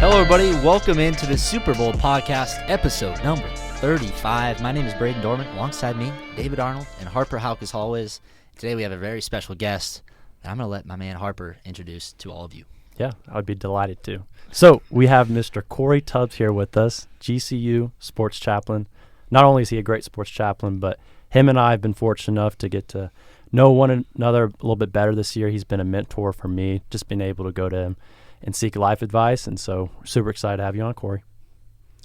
Hello, everybody. Welcome into the Super Bowl podcast, episode number 35. My name is Braden Dorman. Alongside me, David Arnold and Harper Hauk as always. Today we have a very special guest that I'm going to let my man Harper introduce to all of you. Yeah, I'd be delighted to. So we have Mr. Cory Tubbs here with us, GCU sports chaplain. Not only is he a great sports chaplain, but him and I have been fortunate enough to get to know one another a little bit better this year. He's been a mentor for me, just being able to go to him and seek life advice. And so super excited to have you on, Cory.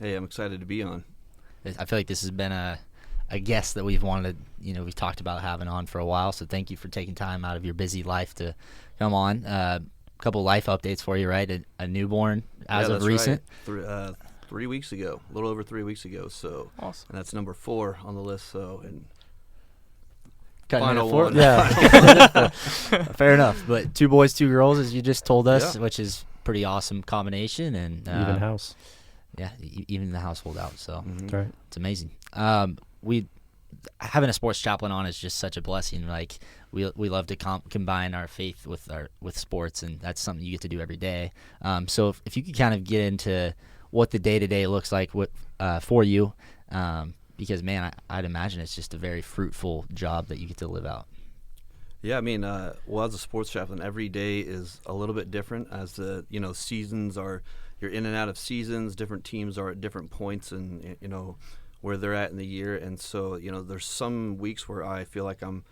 Hey, I'm excited to be on. I feel like this has been a guest that we've wanted, we've talked about having on for a while. So thank you for taking time out of your busy life to come on. A couple life updates for you, right? A newborn as of recent. Right. 3 weeks ago, a little over 3 weeks ago. So awesome. And that's number 4 on the list. So and final one. Yeah. Fair enough. But 2 boys, 2 girls, as you just told us, which is pretty awesome combination. And even house. Yeah, even the household out. So That's right. It's amazing. Having a sports chaplain on is just such a blessing. Like we love to combine our faith with sports, and that's something you get to do every day. So if you could kind of get into what the day-to-day looks like for you, because, man, I'd imagine it's just a very fruitful job that you get to live out. Yeah, I mean, as a sports chaplain, every day is a little bit different as the, seasons are, you're in and out of seasons, different teams are at different points and, where they're at in the year. And so, there's some weeks where I feel like I'm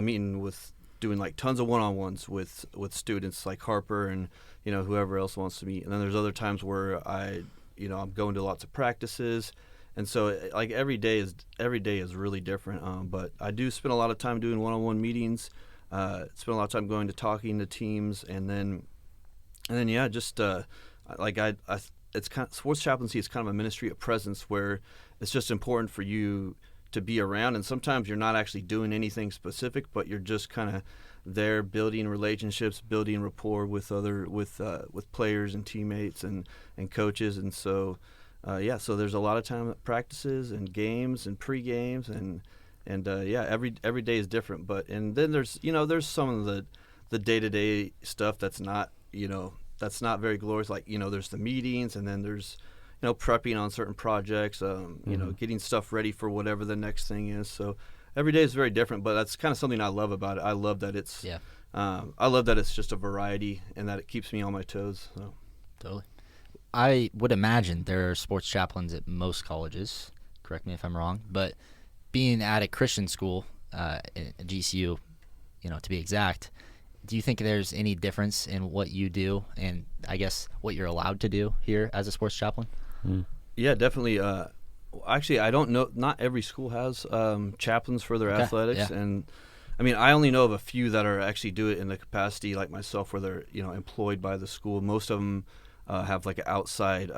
meeting doing like tons of one-on-ones with students like Harper and, whoever else wants to meet. And then there's other times where I'm going to lots of practices. And so, like every day is really different. But I do spend a lot of time doing one-on-one meetings. Spend a lot of time going to talking to teams, and then yeah, just it's kind of, sports chaplaincy is kind of a ministry of presence where it's just important for you to be around. And sometimes you're not actually doing anything specific, but you're just kind of there building relationships, building rapport with players and teammates and coaches, and so. So there's a lot of time at practices and games and pre-games and every day is different. And then there's some of the day-to-day stuff that's not very glorious. Like there's the meetings, and then there's prepping on certain projects. Getting stuff ready for whatever the next thing is. So every day is very different. But that's kind of something I love about it. I love that it's just a variety and that it keeps me on my toes. So. Totally. I would imagine there are sports chaplains at most colleges. Correct me if I'm wrong, but being at a Christian school, GCU, to be exact, do you think there's any difference in what you do and I guess what you're allowed to do here as a sports chaplain? Yeah, definitely. Actually, I don't know. Not every school has chaplains for their athletics, and I mean, I only know of a few that are actually do it in the capacity like myself, where they're employed by the school. Most of them. Have like an outside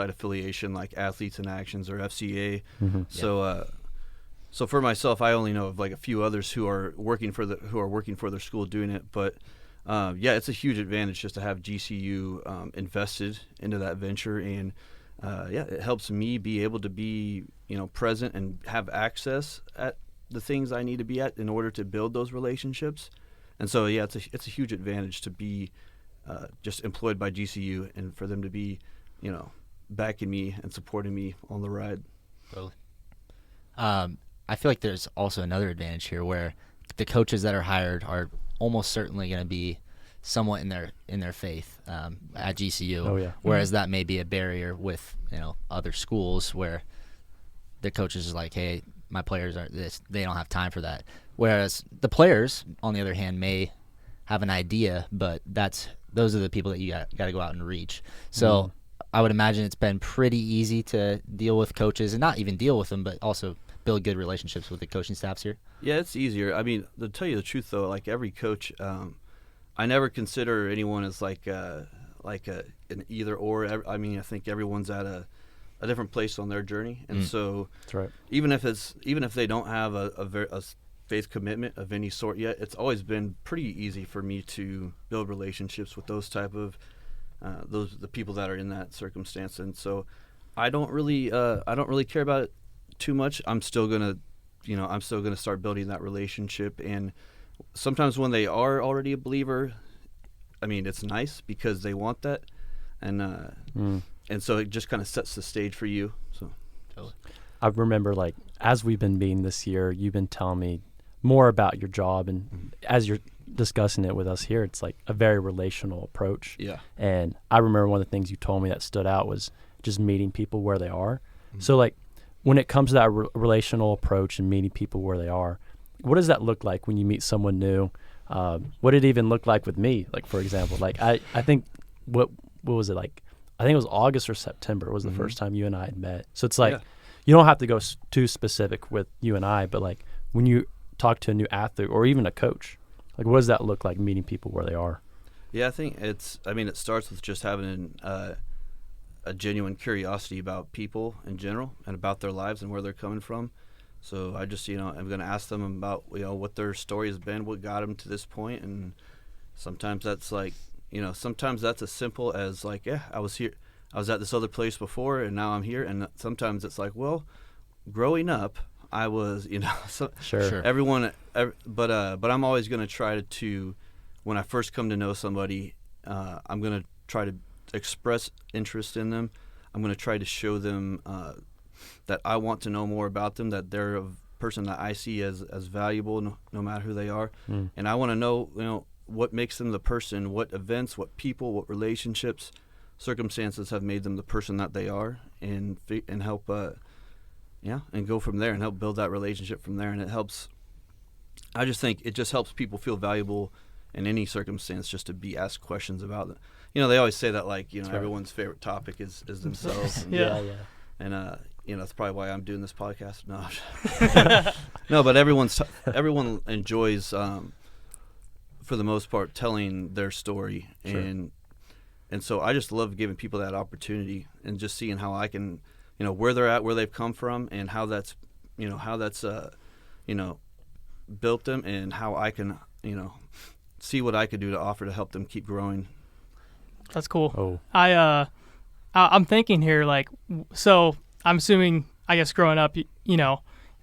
affiliation like Athletes in Actions or FCA. Mm-hmm. So for myself, I only know of like a few others who are working for their school doing it. But it's a huge advantage just to have GCU invested into that venture, and it helps me be able to be present and have access at the things I need to be at in order to build those relationships. And so it's a huge advantage to be. Just employed by GCU, and for them to be, backing me and supporting me on the ride. Totally. I feel like there's also another advantage here where the coaches that are hired are almost certainly going to be somewhat in their faith at GCU. Oh, yeah. Whereas that may be a barrier with other schools where the coaches is like, hey, my players aren't this. They don't have time for that. Whereas the players, on the other hand, may have an idea, but those are the people that you got to go out and reach. So I would imagine it's been pretty easy to deal with coaches, and not even deal with them, but also build good relationships with the coaching staffs here. Yeah, it's easier. I mean, to tell you the truth, though, like every coach, I never consider anyone as like an either or. I mean, I think everyone's at a different place on their journey, and so that's right. Even if they don't have a faith commitment of any sort yet, it's always been pretty easy for me to build relationships with those type of the people that are in that circumstance. And so I don't really care about it too much. I'm still gonna start building that relationship. And sometimes when they are already a believer, I mean, it's nice because they want that. and so it just kind of sets the stage for you. So I remember, like, as we've been meeting this year, you've been telling me more about your job, and as you're discussing it with us here, it's like a very relational approach. Yeah. And I remember one of the things you told me that stood out was just meeting people where they are. So, like, when it comes to that relational approach and meeting people where they are, what does that look like when you meet someone new? What did it even look like with me? Like, for example, like I think what was it like? I think it was August or September was the first time you and I had met. So it's like, you don't have to go too specific with you and I, but like when you talk to a new athlete or even a coach, like what does that look like, meeting people where they are? Yeah, I think it starts with just having a genuine curiosity about people in general and about their lives and where they're coming from. So I just, I'm going to ask them about, what their story has been, what got them to this point. And sometimes that's like, sometimes that's as simple as like, yeah, I was at this other place before and now I'm here. And sometimes it's like, well, growing up, I was, Sure. but I'm always going to try to, when I first come to know somebody, I'm going to try to express interest in them. I'm going to try to show them that I want to know more about them, that they're a person that I see as valuable no matter who they are. And I want to know, what makes them the person, what events, what people, what relationships, circumstances have made them the person that they are, and help and go from there and help build that relationship from there. And I just think it just helps people feel valuable in any circumstance, just to be asked questions about them. They always say that, like, everyone's favorite topic is themselves. And, yeah. And that's probably why I'm doing this podcast. No, no, but everyone enjoys, for the most part, telling their story. Sure. And so I just love giving people that opportunity and just seeing how I can, where they're at, where they've come from, and how that's built them, and how I can, see what I could do to offer to help them keep growing. That's cool. Oh. I'm thinking here, like, so I'm assuming, I guess, growing up,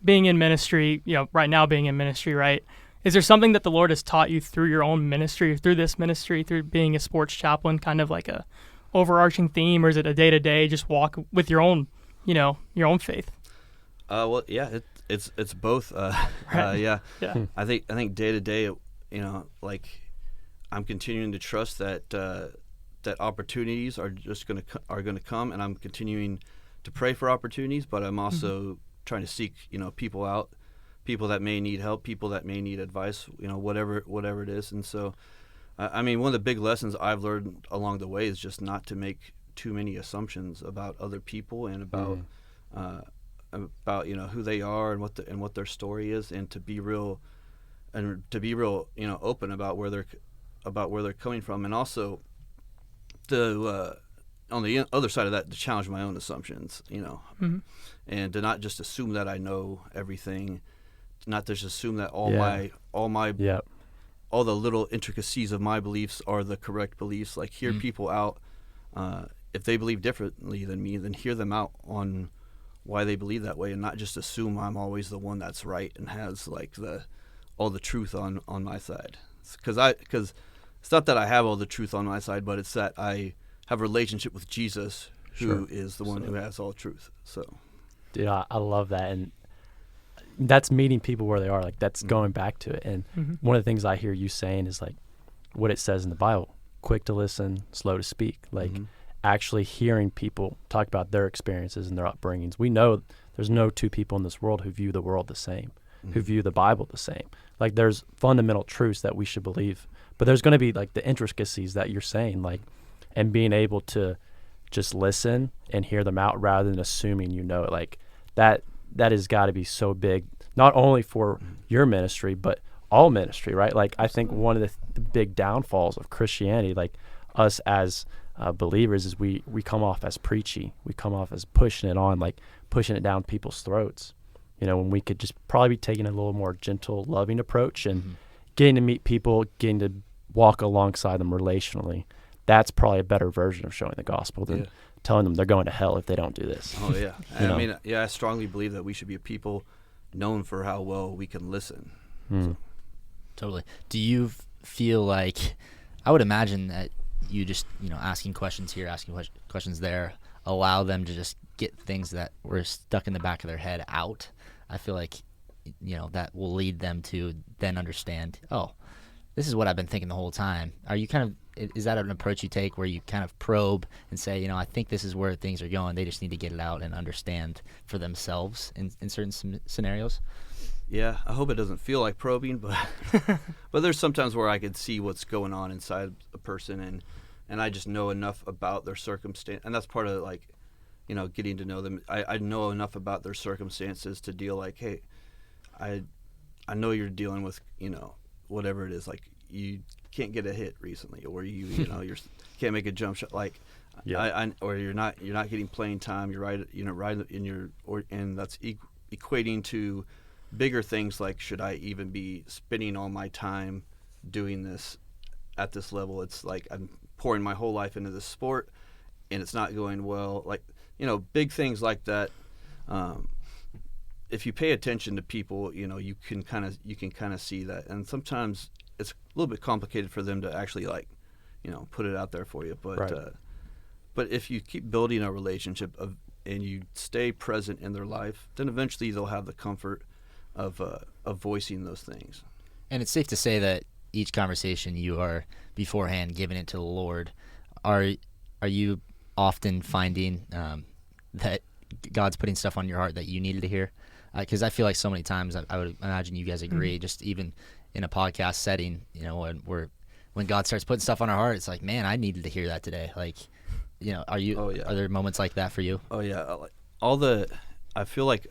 being in ministry, right now being in ministry, right? Is there something that the Lord has taught you through your own ministry, through this ministry, through being a sports chaplain, kind of like a overarching theme, or is it a day-to-day just walk with your own, your own faith? Well, yeah, it's both. Right. Yeah. Yeah. I think day to day, like, I'm continuing to trust that that opportunities are just gonna come, and I'm continuing to pray for opportunities. But I'm also trying to seek, people out, people that may need help, people that may need advice, whatever it is. And so, one of the big lessons I've learned along the way is just not to make too many assumptions about other people and about who they are and what their story is, and to be real open about where they're coming from, and also to on the other side of that, to challenge my own assumptions, and to not just assume that I know everything, not to just assume that all the little intricacies of my beliefs are the correct beliefs. Like, hear people out, if they believe differently than me, then hear them out on why they believe that way, and not just assume I'm always the one that's right and has like all the truth on my side. Because it's not that I have all the truth on my side, but it's that I have a relationship with Jesus, who is the one who has all truth. So, dude, I love that, and that's meeting people where they are. Like, that's going back to it. And one of the things I hear you saying is like what it says in the Bible: quick to listen, slow to speak. Like, actually hearing people talk about their experiences and their upbringings. We know there's no two people in this world who view the world the same, who view the Bible the same. Like, there's fundamental truths that we should believe, but there's going to be like the intricacies that you're saying, like, and being able to just listen and hear them out rather than assuming it. Like, that has got to be so big, not only for your ministry, but all ministry, right? Like, I think one of the big downfalls of Christianity, like us as believers, is we come off as preachy. We come off as pushing it down people's throats, when we could just probably be taking a little more gentle, loving approach and getting to meet people, getting to walk alongside them relationally. That's probably a better version of showing the gospel than telling them they're going to hell if they don't do this. Oh, yeah. I strongly believe that we should be a people known for how well we can listen. So. Totally. Do you feel like, I would imagine that you just asking questions here, asking questions there, allow them to just get things that were stuck in the back of their head out. I feel like that will lead them to then understand, oh, this is what I've been thinking the whole time. Are you is that an approach you take where you kind of probe and say, I think this is where things are going, they just need to get it out and understand for themselves in certain scenarios? Yeah, I hope it doesn't feel like probing, but but there's sometimes where I could see what's going on inside a person, and I just know enough about their circumstance, and that's part of getting to know them. I know enough about their circumstances to deal like, hey, I know you're dealing with whatever it is, like you can't get a hit recently, or you can't make a jump shot, like or you're not getting playing time. You're right in and that's equating to bigger things like, should I even be spending all my time doing this at this level? It's like I'm pouring my whole life into this sport and it's not going well. Like, big things like that. If you pay attention to people, you can kind of see that. And sometimes it's a little bit complicated for them to actually put it out there for you. But right. But if you keep building a relationship and you stay present in their life, then eventually they'll have the comfort of voicing those things. And it's safe to say that each conversation you are beforehand giving it to the Lord. Are you often finding that God's putting stuff on your heart that you needed to hear? Because I feel like so many times, I would imagine you guys agree, just even in a podcast setting, when God starts putting stuff on our heart, it's like, man, I needed to hear that today. Like, are there moments like that for you? Oh yeah, I feel like.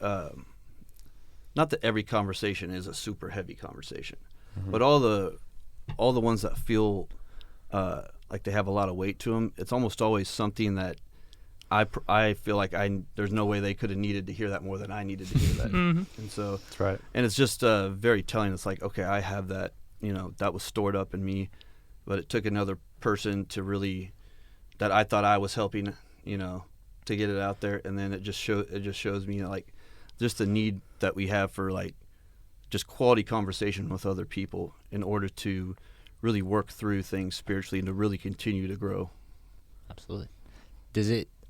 Not that every conversation is a super heavy conversation, but all the ones that feel like they have a lot of weight to them, it's almost always something that I feel like there's no way they could have needed to hear that more than I needed to hear that. And so that's right. And it's just very telling. It's like, okay, I have that, that was stored up in me, but it took another person to really, that I thought I was helping, to get it out there, and then it just shows me just the need that we have for just quality conversation with other people in order to really work through things spiritually and to really continue to grow. Absolutely.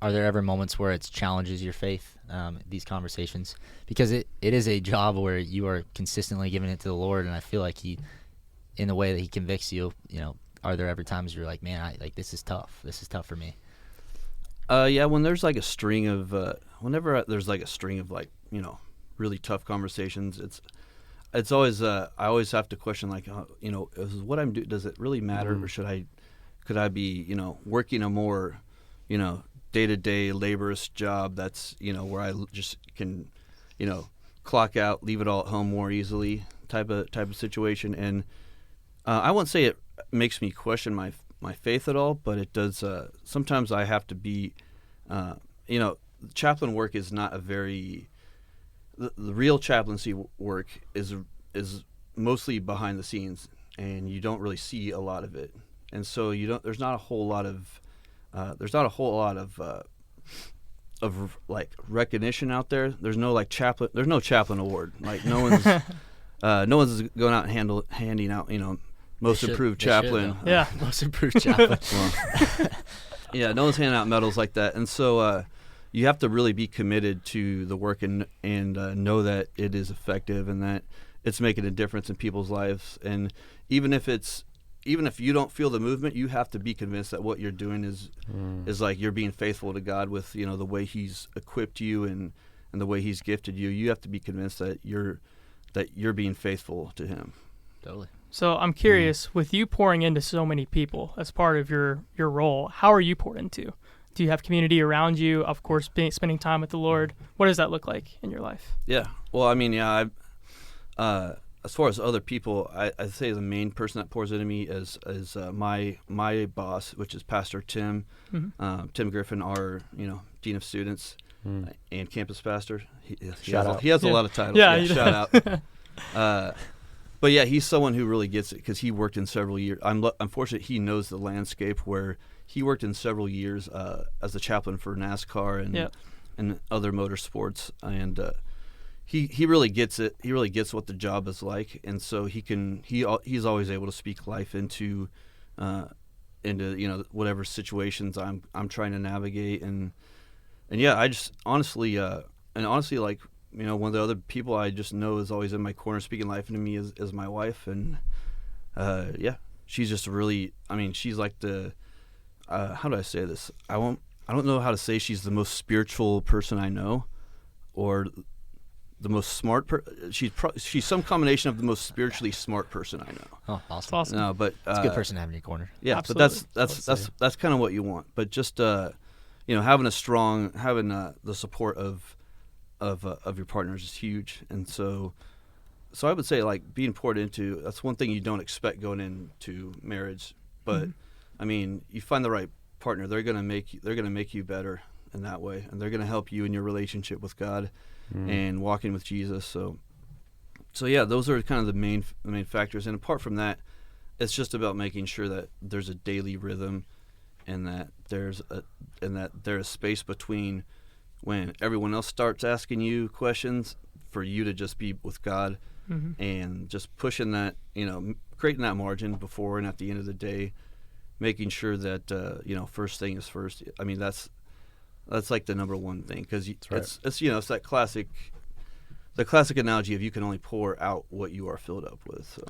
Are there ever moments where it challenges your faith, these conversations? Because it is a job where you are consistently giving it to the Lord, and I feel like in the way that He convicts you, are there ever times you're like, man, this is tough. This is tough for me. Yeah, when there's a string of whenever there's a string of really tough conversations, it's always I always have to question is what I'm doing, does it really matter, or could I be working a more day-to-day laborious job that's where I just can clock out, leave it all at home more easily type of situation. And I won't say it makes me question my faith at all, but it does. Sometimes I have to be, chaplain work is not a very. The real chaplaincy work is mostly behind the scenes, and you don't really see a lot of it, and so there's not a whole lot of recognition out there. There's no chaplain. There's no chaplain award. No one's going out and handing out most improved chaplain. Yeah, most improved chaplain. Yeah, no one's handing out medals like that, and so you have to really be committed to the work and know that it is effective and that it's making a difference in people's lives. And even if you don't feel the movement, you have to be convinced that what you're doing is you're being faithful to God with the way He's equipped you and the way He's gifted you. You have to be convinced that you're being faithful to Him. Totally. So I'm curious, with you pouring into so many people as part of your role, how are you poured into? Do you have community around you? Of course, spending time with the Lord. What does that look like in your life? Yeah. Well, I mean, yeah. As far as other people, I'd say the main person that pours into me is my boss, which is Pastor Tim, Tim Griffin, our Dean of Students and campus pastor. He has a lot of titles. Yeah, shout out. But yeah, he's someone who really gets it because he worked in several years. I'm fortunate he knows the landscape where he worked in several years as a chaplain for NASCAR and other motorsports, and he really gets it. He really gets what the job is like, and so he's always able to speak life into into whatever situations I'm trying to navigate. And yeah, I just honestly like one of the other people I just know is always in my corner speaking life into me is my wife. And yeah, she's just really, she's like the how do I say this? I don't know how to say she's the most spiritual person I know, or the most smart. She's some combination of the most spiritually smart person I know. Oh, That's awesome. awesome. No, but It's a good person to have in your corner. yeah, Absolutely. but that's kind of what you want. But just having the support of your partners is huge. And so I would say, like, being poured into, that's one thing you don't expect going into marriage. But you find the right partner, they're gonna make you better in that way, and they're gonna help you in your relationship with God and walking with Jesus. So yeah, those are kind of the main factors. And apart from that, it's just about making sure that there's a daily rhythm, and that there's space between when everyone else starts asking you questions for you to just be with God, and just pushing that, creating that margin before and at the end of the day, making sure that first thing is first. That's like the number one thing, because it's that classic analogy of you can only pour out what you are filled up with. So.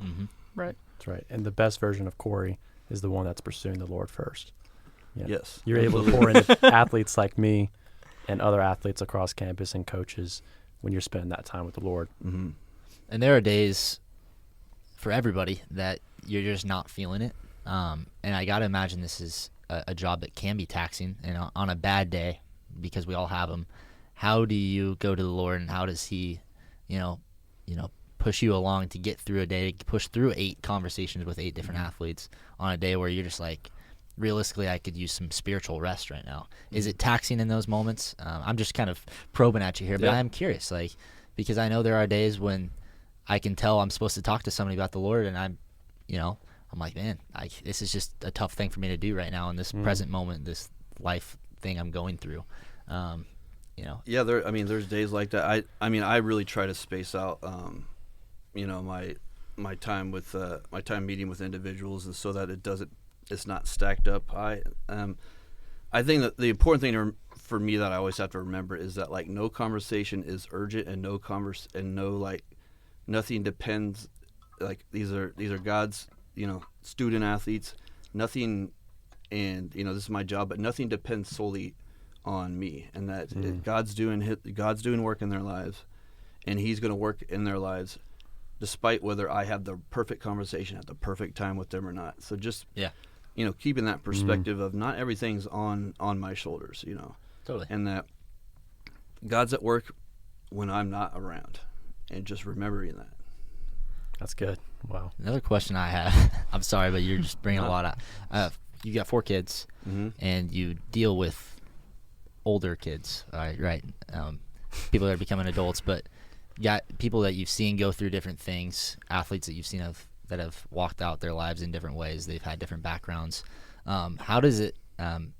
Right. That's right. And the best version of Cory is the one that's pursuing the Lord first. Yeah. Yes. You're able to pour into athletes like me and other athletes across campus and coaches when you're spending that time with the Lord. Mm-hmm. And there are days for everybody that you're just not feeling it. And I got to imagine this is a job that can be taxing. And on a bad day, because we all have them, how do you go to the Lord, and how does He, push you along to get through a day, to push through 8 conversations with 8 different athletes on a day where you're just like, realistically, I could use some spiritual rest right now. Is it taxing in those moments? I'm just kind of probing at you here, but I am curious, because I know there are days when I can tell I'm supposed to talk to somebody about the Lord, and I'm like, man, this is just a tough thing for me to do right now in this present moment, this life thing I'm going through. Yeah, there's days like that. I really try to space out, my time with my time meeting with individuals, and so that it's not stacked up high. I think that the important thing for me that I always have to remember is that, like, no conversation is urgent, and nothing depends. Like, these are God's student athletes. Nothing, and this is my job, but nothing depends solely on me, and that God's doing work in their lives, and He's going to work in their lives despite whether I have the perfect conversation at the perfect time with them or not. So just keeping that perspective of not everything's on my shoulders, Totally. and that God's at work when I'm not around, and just remembering that. That's good. Wow. Another question I have, I'm sorry, but you're just bringing a lot out. You got 4 kids, and you deal with older kids, right? People that are becoming adults, but you got people that you've seen go through different things, athletes that you've seen that have walked out their lives in different ways. They've had different backgrounds. How does it kind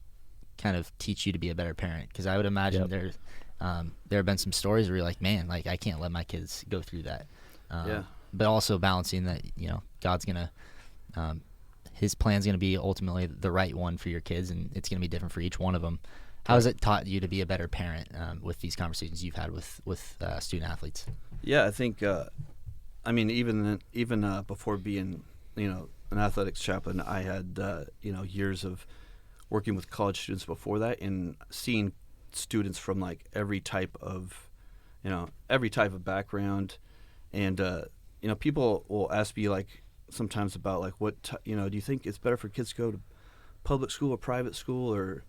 of teach you to be a better parent? Because I would imagine there have been some stories where you're like, man, like, I can't let my kids go through that. But also balancing that, God's gonna, His plan's gonna be ultimately the right one for your kids, and it's gonna be different for each one of them. How has it taught you to be a better parent with these conversations you've had with student athletes? Yeah, I think, even before being, an athletics chaplain, I had, years of working with college students before that, and seeing students from, like, every type of background. And, people will ask me, like, sometimes about, like, what, do you think it's better for kids to go to public school or private school, or,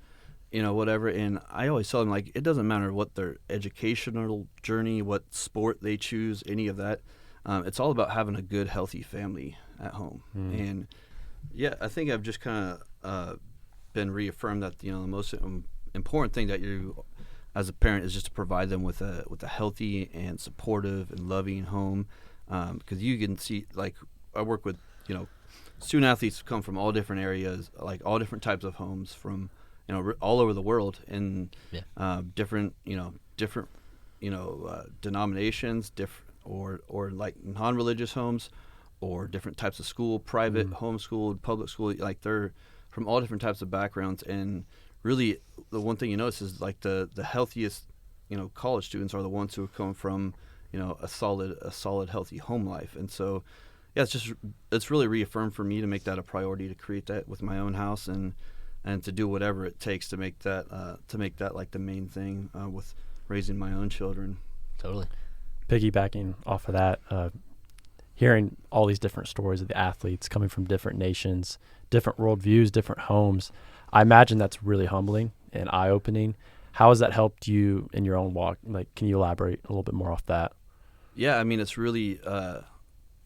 whatever. And I always tell them, like, it doesn't matter what their educational journey, what sport they choose, any of that. It's all about having a good, healthy family at home. And yeah, I think I've just kind of been reaffirmed that, the most important thing that you, as a parent, is just to provide them with a healthy and supportive and loving home. Because you can see, like, I work with, student athletes come from all different areas, like all different types of homes from, all over the world, and different denominations, or like non-religious homes, or different types of school, private, homeschooled, public school. Like, they're from all different types of backgrounds. And really, the one thing you notice is like the healthiest, college students are the ones who come from, a solid, healthy home life. And so, yeah, it's really reaffirmed for me to make that a priority, to create that with my own house, and to do whatever it takes to make that like the main thing with raising my own children. Totally. Piggybacking off of that, hearing all these different stories of the athletes coming from different nations, different worldviews, different homes, I imagine that's really humbling and eye-opening. How has that helped you in your own walk? Like, can you elaborate a little bit more off that? Yeah, I mean, it's really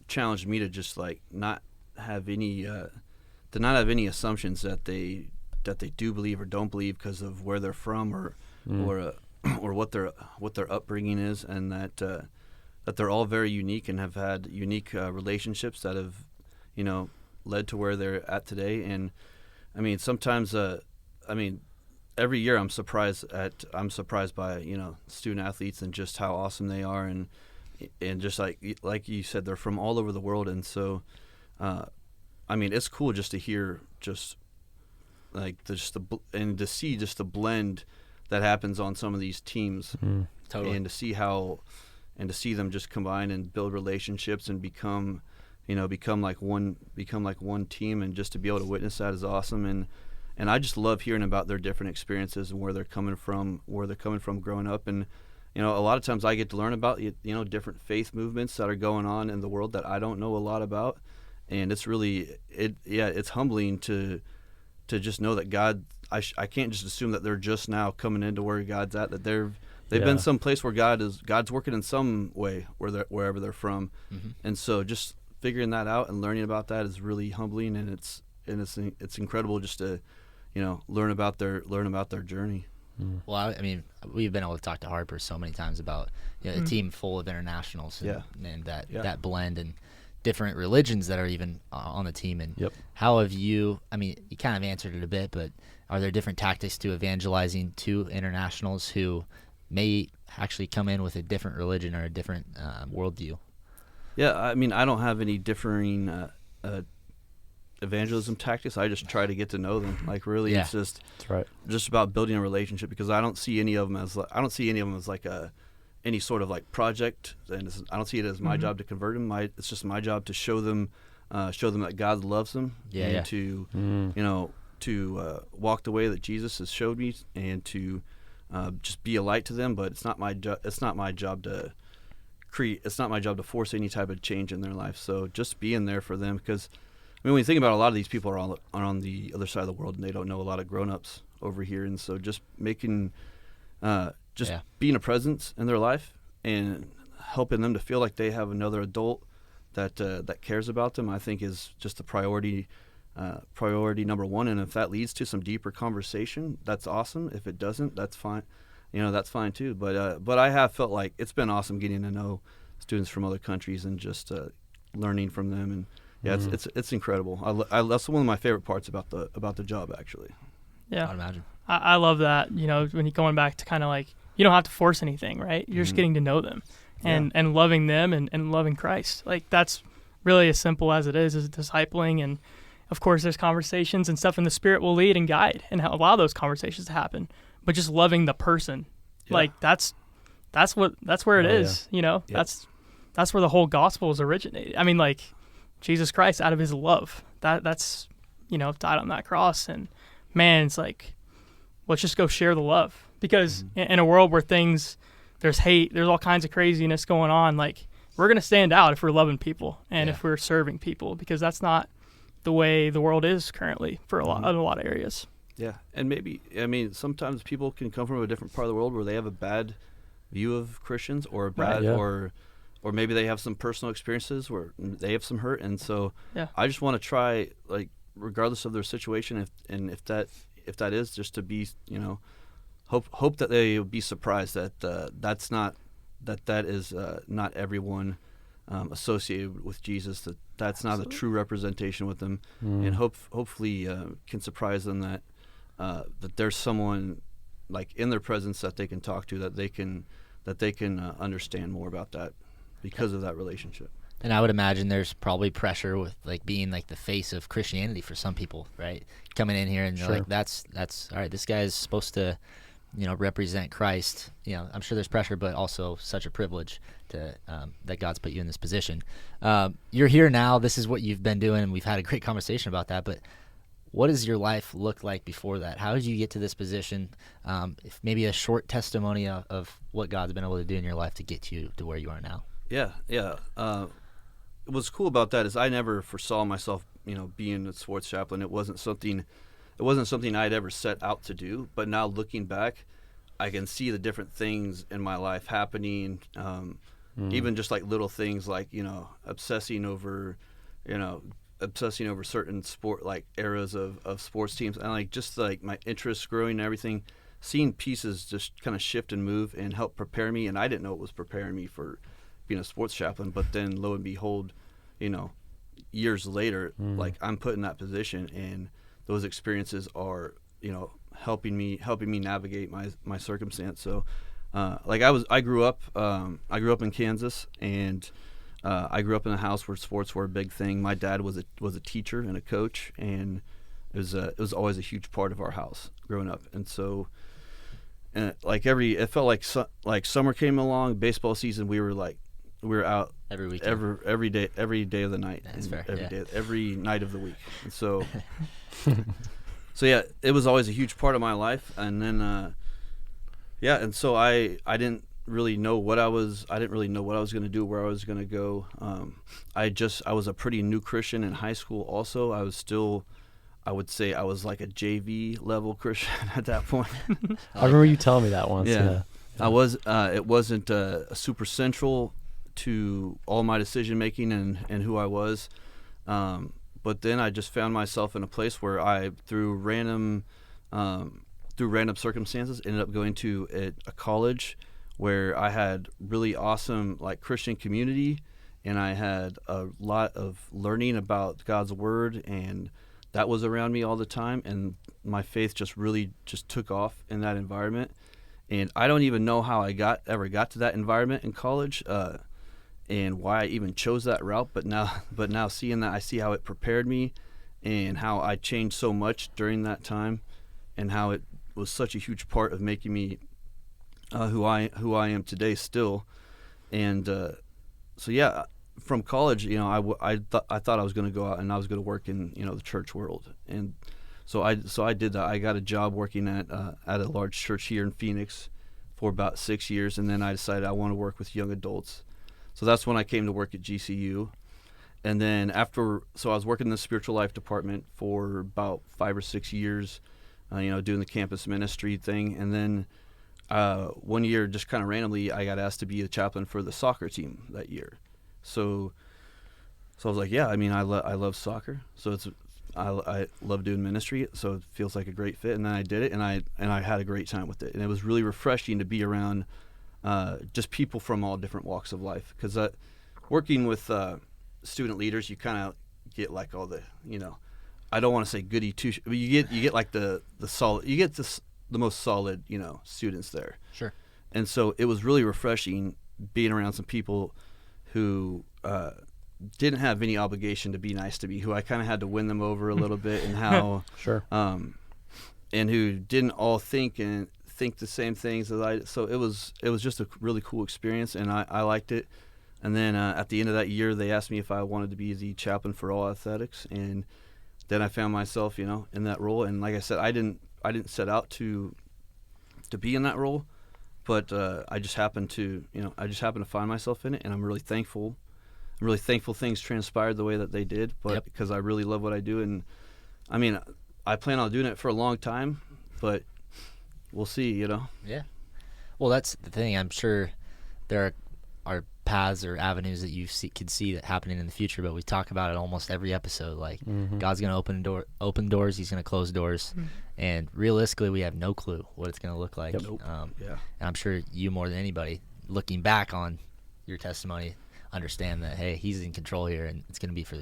challenged me to just like not have any assumptions that they do believe or don't believe because of where they're from or what their upbringing is, and that they're all very unique and have had unique relationships that have led to where they're at today. And I mean, sometimes every year I'm surprised by student athletes and just how awesome they are, and just like you said, they're from all over the world. And so I mean, it's cool just to hear just like and to see just the blend that happens on some of these teams. Totally. And to see them just combine and build relationships and become like one team, and just to be able to witness that is awesome. And I just love hearing about their different experiences and where they're coming from growing up. And a lot of times I get to learn about different faith movements that are going on in the world that I don't know a lot about, and it's really it's humbling to just know that God. I can't just assume that they're just now coming into where God's at, that they've been some place where God's working in some way wherever they're from. Mm-hmm. And so just figuring that out and learning about that is really humbling, and it's incredible just to learn about their journey. Well, I mean, we've been able to talk to Harper so many times about a team full of internationals and that blend and different religions that are even on the team. And how have you, I mean, you kind of answered it a bit, but are there different tactics to evangelizing to internationals who may actually come in with a different religion or a different worldview? Yeah, I mean, I don't have any differing evangelism tactics. I just try to get to know them. Like, really, it's just about building a relationship, because I don't see any of them as like any sort of like project, and I don't see it as my job to convert them. It's just my job to show them that God loves them, to walk the way that Jesus has showed me, and to just be a light to them. But it's not my job to create. It's not my job to force any type of change in their life. So just being there for them, because I mean, when you think about it, a lot of these people are on the other side of the world, and they don't know a lot of grown-ups over here. And so just making, being a presence in their life and helping them to feel like they have another adult that cares about them, I think is just the priority number one. And if that leads to some deeper conversation, that's awesome. If it doesn't, that's fine. That's fine too. But I have felt like it's been awesome getting to know students from other countries and just learning from them. And yeah, it's incredible. That's one of my favorite parts about the job, actually. Yeah, I'd imagine. I love that. When you're going back to kind of like, you don't have to force anything, right? You're just getting to know them and loving them and loving Christ. Like, that's really as simple as it is discipling. And of course, there's conversations and stuff, and the Spirit will lead and guide and allow those conversations to happen. But just loving the person, like that's where it is. Yep. That's where the whole gospel is originated. I mean, like, Jesus Christ, out of his love, that's died on that cross. And man, it's like, let's just go share the love, because in a world where there's hate, there's all kinds of craziness going on, like, we're going to stand out if we're loving people and if we're serving people, because that's not the way the world is currently for a lot of areas. Yeah. And maybe, I mean, sometimes people can come from a different part of the world where they have a bad view of Christians, or a bad, or maybe they have some personal experiences where they have some hurt. And so I just want to try, like, regardless of their situation, if that is just to be, hope that they will be surprised that that is not everyone associated with Jesus, that's not a true representation with them, and hopefully can surprise them that there's someone like in their presence that they can talk to, that they can understand more about that because of that relationship. And I would imagine there's probably pressure with like being like the face of Christianity for some people, right? Coming in here and they're Sure. like, that's all right. This guy is supposed to, represent Christ. I'm sure there's pressure, but also such a privilege to that God's put you in this position. You're here now. This is what you've been doing, and we've had a great conversation about that. But what does your life look like before that? How did you get to this position? If maybe a short testimony of what God's been able to do in your life to get you to where you are now. Yeah. What's cool about that is I never foresaw myself, being a sports chaplain. It wasn't something I'd ever set out to do. But now looking back, I can see the different things in my life happening. Even just like little things like obsessing over certain sport like eras of sports teams, and like just like my interests growing and everything. Seeing pieces just kind of shift and move and help prepare me, and I didn't know it was preparing me for being a sports chaplain, but then lo and behold, years later, like I'm put in that position, and those experiences are, helping me navigate my circumstance. So, I grew up in Kansas, and I grew up in a house where sports were a big thing. My dad was a teacher and a coach, and it was always a huge part of our house growing up. And so, it felt like summer came along, baseball season, we were out Every weekend. every day of the night. That's fair. Every night of the week. And so, it was always a huge part of my life. And then, and so I didn't really know what I was going to do, where I was going to go. I was a pretty new Christian in high school. Also, I would say I was like a JV level Christian at that point. I remember you telling me that once. Yeah. I was. It wasn't a super central to all my decision making and who I was. But then I just found myself in a place where I, through random circumstances, ended up going to a college where I had really awesome Christian community, and I had a lot of learning about God's word, and that was around me all the time, and my faith just really took off in that environment. And I don't even know how I ever got to that environment in college, and why I even chose that route. But now seeing that, I see how it prepared me, and how I changed so much during that time, and how it was such a huge part of making me who I am today still. And from college, I thought I was going to go out and I was going to work in the church world, and so I did that. I got a job working at a large church here in Phoenix for about 6 years, and then I decided I want to work with young adults. So that's when I came to work at GCU. And then I was working in the spiritual life department for about 5 or 6 years, doing the campus ministry thing. And then one year, just kind of randomly, I got asked to be a chaplain for the soccer team that year. So I was like, yeah, I love soccer. So I love doing ministry. So it feels like a great fit. And then I did it, and I had a great time with it. And it was really refreshing to be around just people from all different walks of life. Because working with student leaders, you kind of get like all the, I don't want to say goody two, but you get like the solid, you get the most solid, students there. Sure. And so it was really refreshing being around some people who didn't have any obligation to be nice to me, who I kind of had to win them over a little bit, and how Sure. And who didn't all think the same things as I. So it was just a really cool experience, and I liked it. And then at the end of that year, they asked me if I wanted to be the chaplain for all athletics, and then I found myself, in that role. And like I said, I didn't set out to be in that role, but I just happened to find myself in it, and I'm really thankful. I'm really thankful things transpired the way that they did, but because I really love what I do, and I plan on doing it for a long time, but we'll see, Yeah. Well, that's the thing. I'm sure there are paths or avenues that you could see that happening in the future, but we talk about it almost every episode. Like God's going to open doors, He's going to close doors, and realistically, we have no clue what it's going to look like. Nope. And I'm sure you more than anybody, looking back on your testimony, understand that hey, He's in control here, and it's going to be for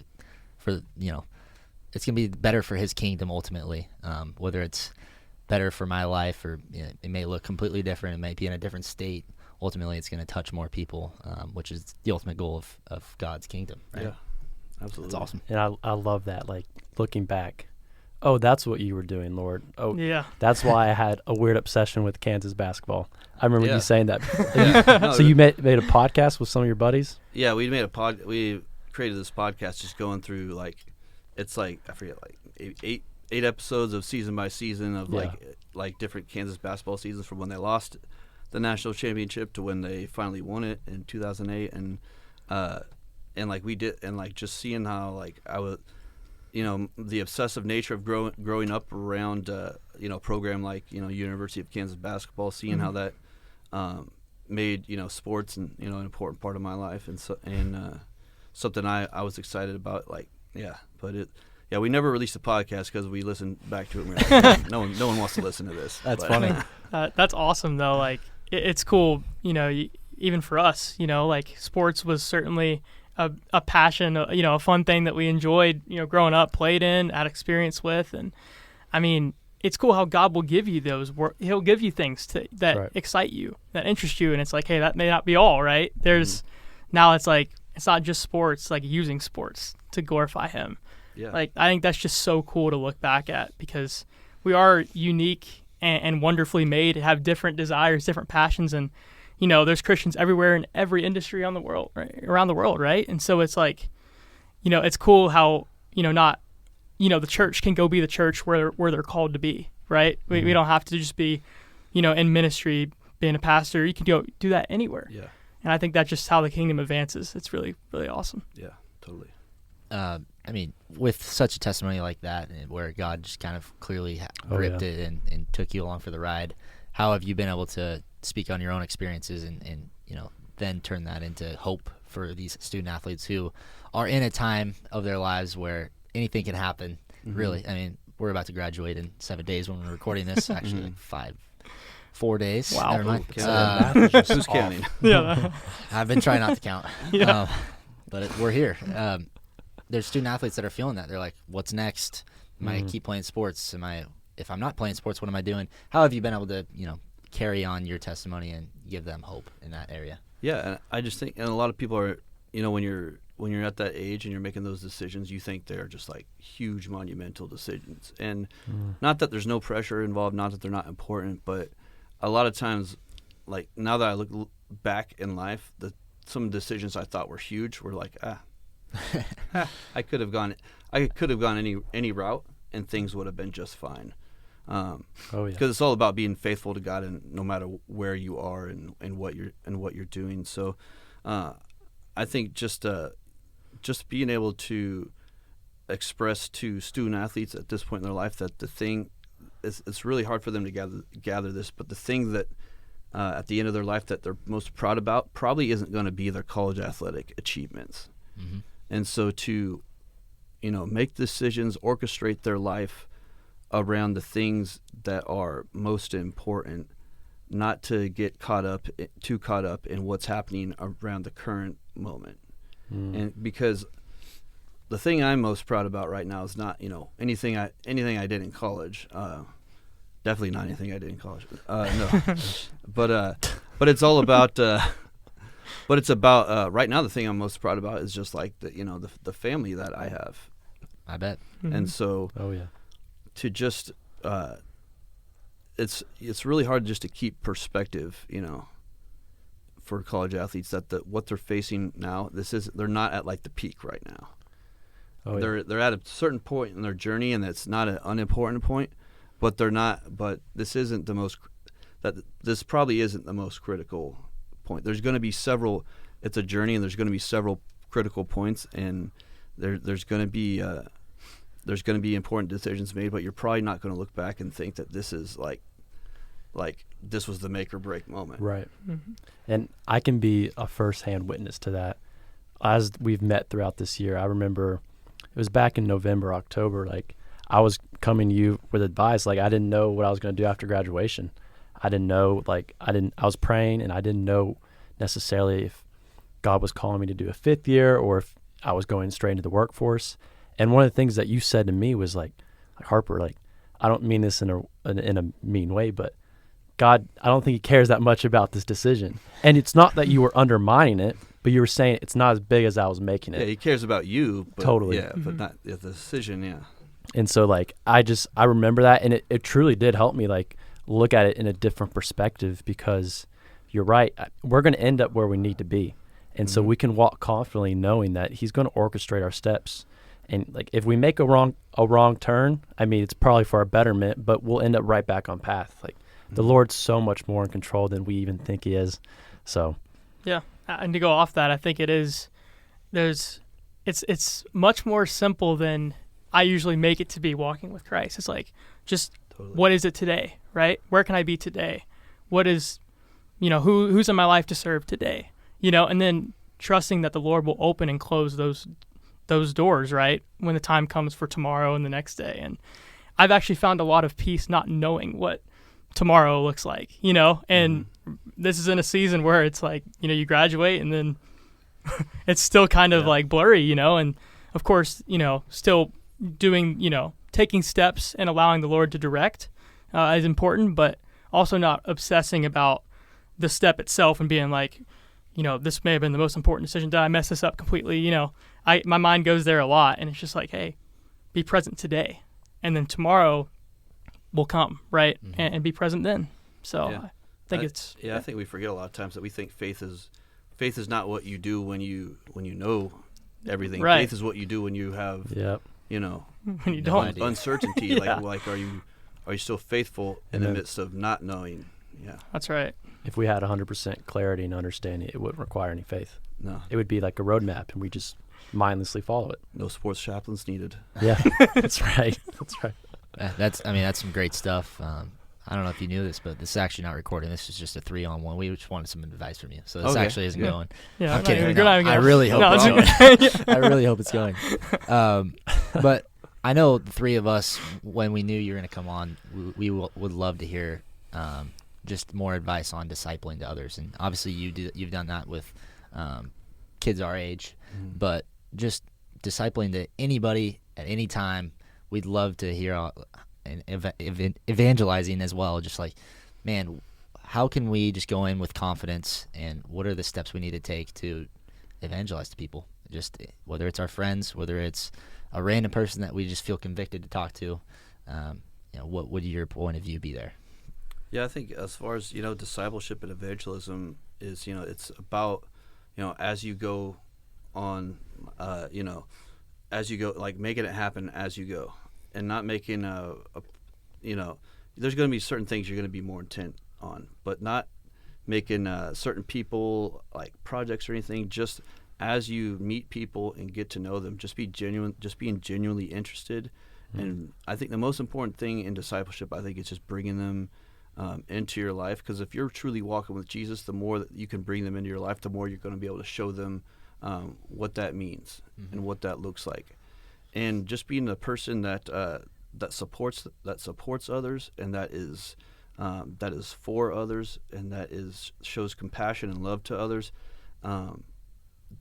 it's going to be better for His kingdom ultimately. Whether it's better for my life or it may look completely different, it may be in a different state ultimately it's going to touch more people, which is the ultimate goal of God's kingdom. Right? Yeah, absolutely. That's awesome. And I love that, like, looking back. Oh, that's what you were doing, Lord. Oh, Yeah. that's why I had a weird obsession with Kansas basketball. I remember Yeah. you saying that. Yeah. No, So you made a podcast with some of your buddies? Yeah, we created this podcast just going through, like, it's like, I forget, like eight episodes of season by season of like different Kansas basketball seasons from when they lost the national championship to when they finally won it in 2008, and like we did, and like just seeing how, like, I was, you know, the obsessive nature of growing up around you know, a program like, you know, University of Kansas basketball, seeing how that made, you know, sports and, you know, an important part of my life, and something I was excited about, like, but we never released a podcast because we listened back to it and we were like, no one wants to listen to this. That's funny. That's awesome, though. Like, it's cool, you know, even for us, you know, like, sports was certainly a passion, you know, a fun thing that we enjoyed, you know, growing up, played in, had experience with. And, I mean, it's cool how God will give you he'll give you things that excite you, that interest you. And it's like, hey, that may not be all, right? There's, now it's like, it's not just sports, like using sports to glorify him. Yeah. Like, I think that's just so cool to look back at, because we are unique and wonderfully made, have different desires, different passions, and, you know, there's Christians everywhere in every industry on the world, right, around the world, right? And so it's like, you know, it's cool how, you know, not, you know, the church can go be the church where they're called to be, right? Mm-hmm. We don't have to just be, you know, in ministry, being a pastor. You can go do that anywhere. Yeah. And I think that's just how the kingdom advances. It's really, really awesome. Yeah, totally. I mean, with such a testimony like that, where God just kind of clearly gripped it and took you along for the ride, how have you been able to speak on your own experiences and you know, then turn that into hope for these student athletes who are in a time of their lives where anything can happen? Mm-hmm. Really, I mean, we're about to graduate in 7 days when we're recording this. Actually, like 4 days. Wow. Never mind. Who's counting? Yeah. I've been trying not to count. Yeah. But we're here. There's student athletes that are feeling that. They're like, what's next? Am I keep playing sports? If I'm not playing sports, what am I doing? How have you been able to, you know, carry on your testimony and give them hope in that area? Yeah, and I just think, and a lot of people are, you know, when you're at that age and you're making those decisions, you think they're just like huge monumental decisions. And not that there's no pressure involved, not that they're not important, but a lot of times, like, now that I look back in life, some decisions I thought were huge were like, I could have gone any route and things would have been just fine. Because it's all about being faithful to God, and no matter where you are and what you're doing. So I think just being able to express to student athletes at this point in their life that the thing is, it's really hard for them to gather this, but the thing that at the end of their life that they're most proud about probably isn't going to be their college athletic achievements. Mm-hmm. And so to, you know, make decisions, orchestrate their life around the things that are most important, not to get too caught up in what's happening around the current moment. And because the thing I'm most proud about right now is not, you know, anything I did in college. Definitely not anything I did in college. No, but it's all about. But it's about right now. The thing I'm most proud about is just like the family that I have. I bet. Mm-hmm. And so, to just it's really hard just to keep perspective, you know, for college athletes that what they're facing now. They're not at like the peak right now. They're at a certain point in their journey, and it's not an unimportant point, but they're not. But this isn't the most. This probably isn't the most critical point. There's going to be several. It's a journey, and there's going to be several critical points, and there's going to be important decisions made. But you're probably not going to look back and think that this is like this was the make or break moment. Right. Mm-hmm. And I can be a firsthand witness to that. As we've met throughout this year, I remember it was back in November, October. Like, I was coming to you with advice. Like, I didn't know what I was going to do after graduation. I didn't know. I was praying, and I didn't know necessarily if God was calling me to do a 5th year or if I was going straight into the workforce. And one of the things that you said to me was like Harper, like, I don't mean this in a mean way, but God, I don't think he cares that much about this decision. And it's not that you were undermining it, but you were saying it's not as big as I was making it. Yeah, he cares about you. But, Totally. Yeah, but not the decision, yeah. And so, like, I remember that, and it truly did help me, like, look at it in a different perspective, because you're right. We're going to end up where we need to be. And so we can walk confidently knowing that he's going to orchestrate our steps. And, like, if we make a wrong turn, I mean, it's probably for our betterment, but we'll end up right back on path. Like, the Lord's so much more in control than we even think he is. So, yeah. And to go off that, I think it's much more simple than I usually make it to be walking with Christ. It's like, just what is it today, right? Where can I be today? What is, who's in my life to serve today? And then trusting that the Lord will open and close those doors, right, when the time comes for tomorrow and the next day. And I've actually found a lot of peace not knowing what tomorrow looks like, and this is in a season where it's like, you graduate and then it's still kind of like blurry, and of course, still doing, taking steps and allowing the Lord to direct is important, but also not obsessing about the step itself and being like, this may have been the most important decision. Did I mess this up completely? My mind goes there a lot, and it's just like, hey, be present today, and then tomorrow will come, right? And be present then. So I think I think we forget a lot of times that we think faith is not what you do when you know everything. Right. Faith is what you do when you have when you don't uncertainty. Yeah. Like are you still faithful in the midst of not knowing? Yeah, that's right. If we had 100% clarity and understanding, it wouldn't require any faith. No, it would be like a roadmap, and we just mindlessly follow it. No sports chaplains needed. Yeah, that's right. That's right. That's some great stuff. I don't know if you knew this, but this is actually not recording. This is just a 3-on-1. We just wanted some advice from you. So this actually isn't going. Yeah, I'm kidding. No, I really hope it's going. I really hope it's going. But I know the three of us, when we knew you were going to come on, we would love to hear just more advice on discipling to others. And obviously you've done that with kids our age, but just discipling to anybody at any time. We'd love to hear and evangelizing as well. Just like, man, how can we just go in with confidence, and what are the steps we need to take to evangelize to people? Just whether it's our friends, whether it's a random person that we just feel convicted to talk to. What would your point of view be there? Yeah, I think as far as discipleship and evangelism is, it's about as you go on, as you go, like making it happen as you go. And not making there's going to be certain things you're going to be more intent on, but not making certain people like projects or anything. Just as you meet people and get to know them, just being genuinely interested. And I think the most important thing in discipleship, I think, is just bringing them into your life. Because if you're truly walking with Jesus, the more that you can bring them into your life, the more you're going to be able to show them what that means and what that looks like. And just being the person that supports others, and that is for others, and that shows compassion and love to others.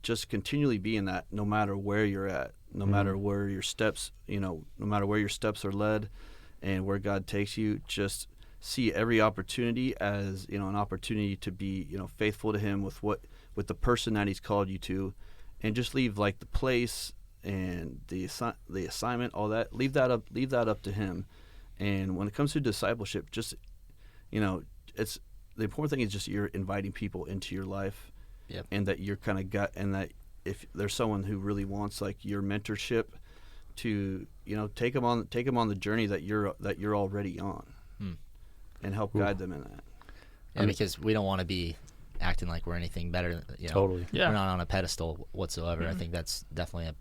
Just continually being that, no matter where you're at, no matter where your steps, no matter where your steps are led, and where God takes you. Just see every opportunity as an opportunity to be faithful to Him with the person that He's called you to, and just leave like the place and the assignment, all that, leave that up to Him. And when it comes to discipleship, just it's the important thing is just you're inviting people into your life. Yep. And that you're kind of and that if there's someone who really wants like your mentorship, to take them on the journey that you're already on, and help guide them in that. Yeah, because we don't want to be acting like we're anything better. Totally. Yeah. We're not on a pedestal whatsoever. I think that's definitely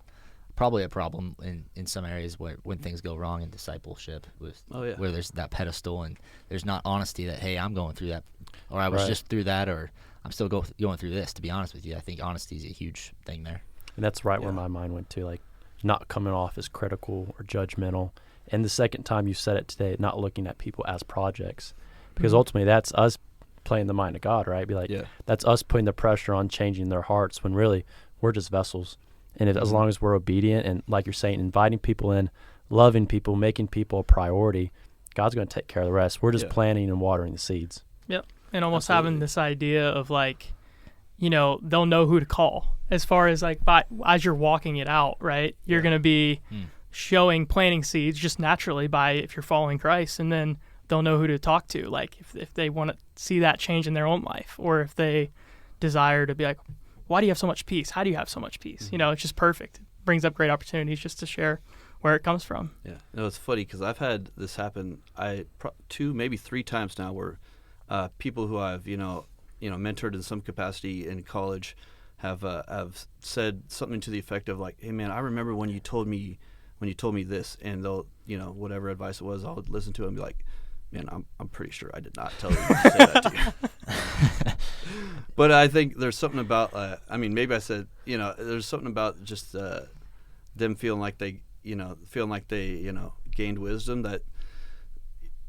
probably a problem in some areas when things go wrong in discipleship where there's that pedestal and there's not honesty that, hey, I'm going through that, or I was just through that, or I'm still going through this. To be honest with you, I think honesty is a huge thing there. And that's right where my mind went to, like not coming off as critical or judgmental. And the second time you said it today, not looking at people as projects, because ultimately that's us playing the mind of God, right? Be like, that's us putting the pressure on changing their hearts when really we're just vessels. And as long as we're obedient and, like you're saying, inviting people in, loving people, making people a priority, God's going to take care of the rest. We're just Yeah. planting and watering the seeds. Yep. And almost Absolutely. having this idea of like, they'll know who to call as far as like as you're walking it out, right? You're going to be planting seeds just naturally if you're following Christ, and then they'll know who to talk to. Like if they want to see that change in their own life, or if they desire to be like, why do you have so much peace? How do you have so much peace? It's just perfect. It brings up great opportunities just to share where it comes from. Yeah, no, it's funny because I've had this happen. 2, maybe 3 times now, where people who I've mentored in some capacity in college have said something to the effect of like, "Hey, man, I remember when you told me this," and they'll whatever advice it was, I'll listen to it and be like, "Man, I'm pretty sure I did not tell you to say that to you." But I think there's something about maybe I said there's something about just them feeling like they gained wisdom, that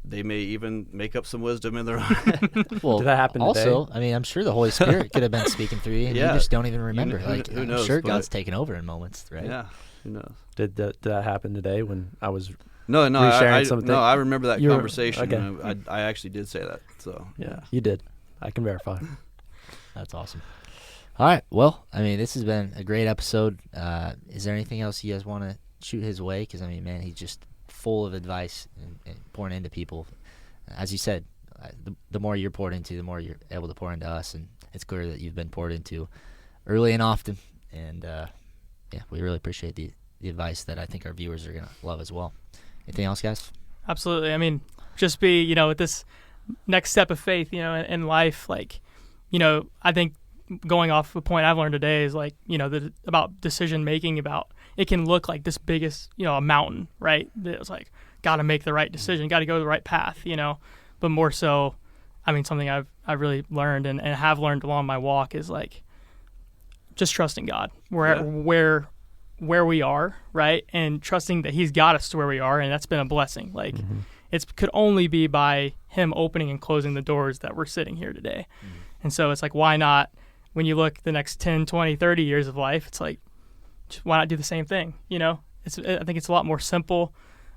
they may even make up some wisdom in their own head. Well, Did that happen also, today? I'm sure the Holy Spirit could have been speaking through you, and you Yeah. just don't even remember. Who I'm knows, sure but- God's taken over in moments, right? Yeah, who knows? Did that happen today when I was? No, Resharing something? I remember that You were- conversation. okay. And I actually did say that. So Yeah, you did. I can verify. That's awesome. All right. Well, this has been a great episode. Is there anything else you guys want to shoot his way? Because, man, he's just full of advice and pouring into people. As you said, the more you're poured into, the more you're able to pour into us. And it's clear that you've been poured into early and often. And, we really appreciate the advice that I think our viewers are going to love as well. Anything else, guys? Absolutely. Just be, with this next step of faith, in life, like, I think going off a point I've learned today is like, about decision making, about it can look like this biggest, a mountain, right? It's like, got to make the right decision, got to go the right path, but more so, something I've really learned and have learned along my walk is like, just trusting God where we are, right? And trusting that he's got us to where we are. And that's been a blessing. Like it could only be by him opening and closing the doors that we're sitting here today. And so it's like, why not, when you look the next 10, 20, 30 years of life, it's like, why not do the same thing? I think it's a lot more simple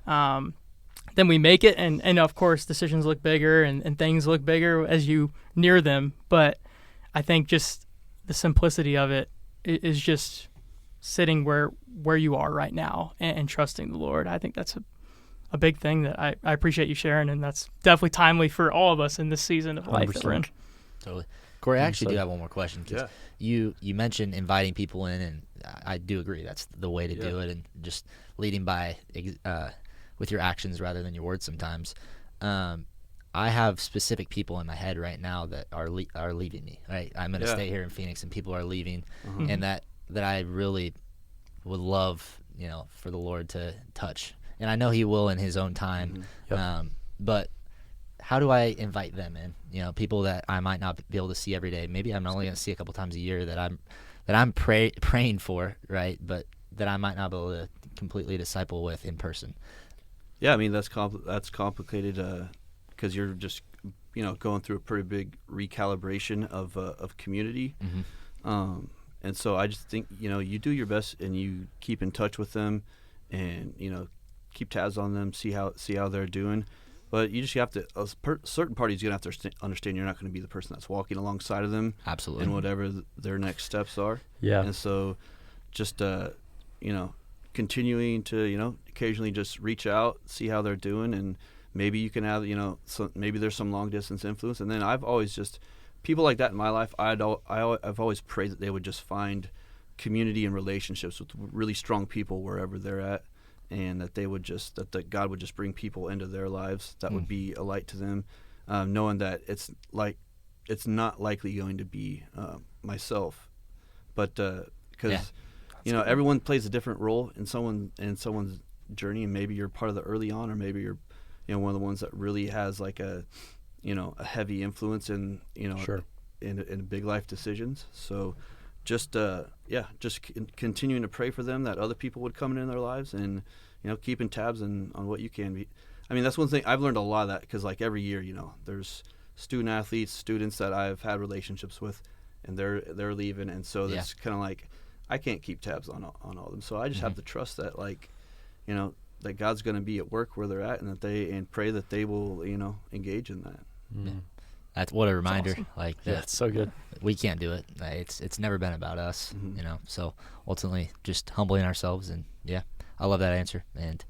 than we make it. And of course, decisions look bigger and things look bigger as you near them. But I think just the simplicity of it is just sitting where you are right now and trusting the Lord. I think that's a big thing that I appreciate you sharing, and that's definitely timely for all of us in this season of life that we're in. Totally. Corey, I actually do have one more question. 'Cause Yeah. you mentioned inviting people in, and I do agree that's the way to do it, and just leading by with your actions rather than your words sometimes. I have specific people in my head right now that are leaving me. Right, I'm going to stay here in Phoenix, and people are leaving, and that I really would love, for the Lord to touch, and I know He will in His own time. But how do I invite them in? People that I might not be able to see every day. Maybe I'm only going to see a couple times a year that I'm praying for, right? But that I might not be able to completely disciple with in person. Yeah, that's complicated because you're just going through a pretty big recalibration of community. And so I just think you do your best and you keep in touch with them, and keep tabs on them, see how they're doing. But you just have to certain parties you're gonna have to understand you're not going to be the person that's walking alongside of them. Absolutely. And whatever their next steps are. Yeah. And so just continuing to occasionally just reach out, see how they're doing, and maybe you can have maybe there's some long distance influence. And then I've always just people like that in my life. I've always prayed that they would just find community and relationships with really strong people wherever they're at, and that they would that God would just bring people into their lives that would be a light to them, knowing that it's not likely going to be myself, but because everyone plays a different role in someone's journey, and maybe you're part of the early on, or maybe you're one of the ones that really has like a heavy influence in in big life decisions. So just continuing to pray for them, that other people would come in their lives, and keeping tabs on what you can be. That's one thing I've learned a lot of that, because like every year there's students that I've had relationships with, and they're leaving, and so it's kind of like I can't keep tabs on all of them, so I just have to trust that that God's going to be at work where they're at, and pray that they will, engage in that. Mm. That's what a reminder. awesome. Like Yeah, that it's so good. we can't do it. It's never been about us, Mhm. So ultimately, just humbling ourselves, and I love that answer, and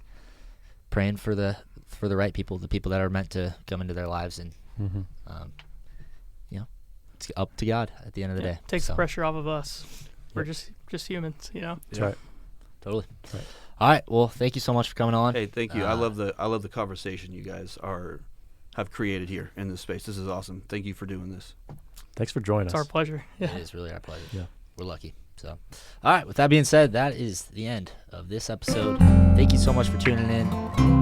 praying for the right people, the people that are meant to come into their lives, and Mm-hmm. it's up to God at the end of the day. Takes the So, pressure off of us. We're Yep. just humans, That's Yeah. right. totally. Right. All right. Well, thank you so much for coming on. Hey, thank you. I Uh, love the conversation you guys have created here in this space. This is awesome. Thank you for doing this. Thanks for joining It's us. our pleasure. It Yeah. is really our pleasure. Yeah. We're lucky. So, all right. With that being said, that is the end of this episode. Thank you so much for tuning in.